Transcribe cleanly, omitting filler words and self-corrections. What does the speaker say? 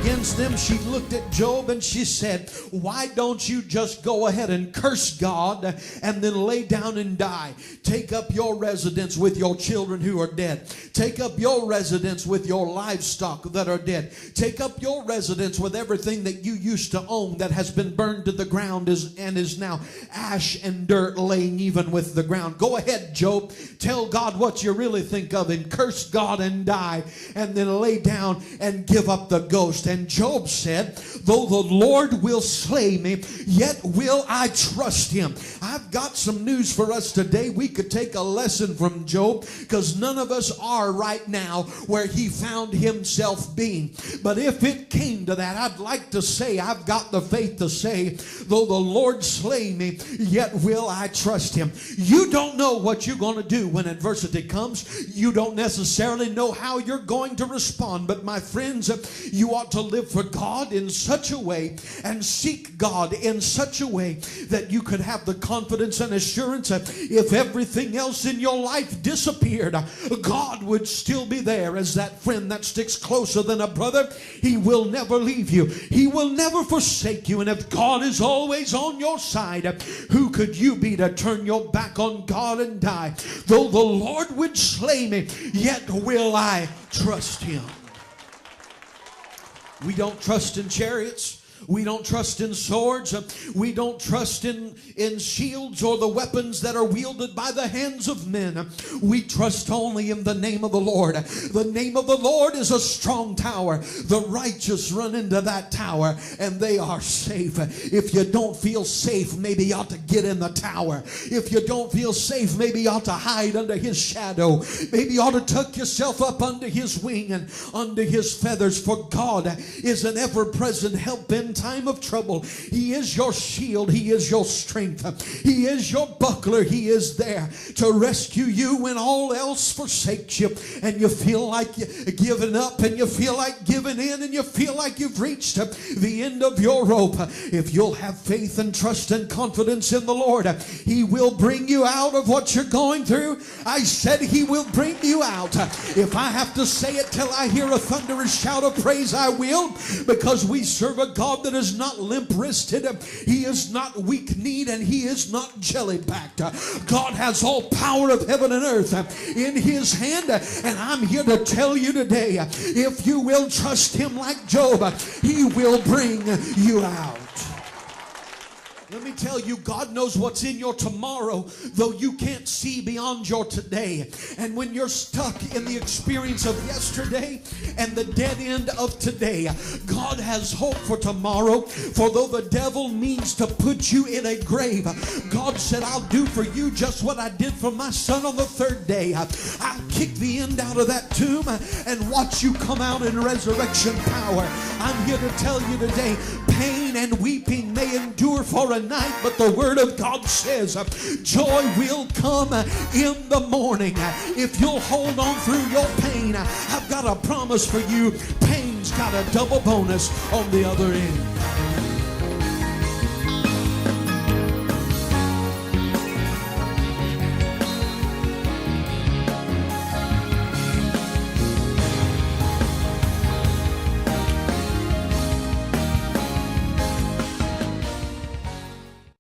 against them, she looked at Job and she said, why don't you just go ahead and curse God and then lay down and die? Take up your residence with your children who are dead. Take up your residence with your livestock that are dead. Take up your residence with everything that you used to own that has been burned to the ground and is now ash and dirt laying even with the ground. Go ahead, Job. Tell God what you really think of him. Curse God and die, and then lay down and give up the ghost. And Job said, though the Lord will slay me, yet will I trust him. I've got some news for us today. We could take a lesson from Job, because none of us are right now where he found himself being. But if it came to that, I'd like to say, I've got the faith to say, though the Lord slay me, yet will I trust him. You don't know what you're going to do when adversity comes. You don't necessarily know how you're going to respond. But my friends, you ought to live for God in such a way and seek God in such a way that you could have the confidence and assurance that if everything else in your life disappeared, God would still be there as that friend that sticks closer than a brother. He will never leave you. He will never forsake you. And if God is always on your side, who could you be to turn your back on God and die? Though the Lord would slay me, yet will I trust him. We don't trust in chariots. We don't trust in swords. We don't trust in shields or the weapons that are wielded by the hands of men. We trust only in the name of the Lord. The name of the Lord is a strong tower. The righteous run into that tower and they are safe. If you don't feel safe, maybe you ought to get in the tower. If you don't feel safe, maybe you ought to hide under his shadow. Maybe you ought to tuck yourself up under his wing and under his feathers. For God is an ever-present help in time of trouble. He is your shield. He is your strength. He is your buckler. He is there to rescue you when all else forsakes you and you feel like giving up and you feel like giving in and you feel like you've reached the end of your rope. If you'll have faith and trust and confidence in the Lord, he will bring you out of what you're going through. I said he will bring you out. If I have to say it till I hear a thunderous shout of praise, I will, because we serve a God that is not limp-wristed. He is not weak-kneed, and he is not jelly-backed. God has all power of heaven and earth in his hand, and I'm here to tell you today, if you will trust him like Job, he will bring you out. Let me tell you, God knows what's in your tomorrow, though you can't see beyond your today. And when you're stuck in the experience of yesterday and the dead end of today, God has hope for tomorrow. For though the devil means to put you in a grave, God said, I'll do for you just what I did for my son on the third day. I'll kick the end out of that tomb and watch you come out in resurrection power. I'm here to tell you today, pain and weeping may endure for a night, but the word of God says joy will come in the morning. If you'll hold on through your pain, I've got a promise for you. Pain's got a double bonus on the other end.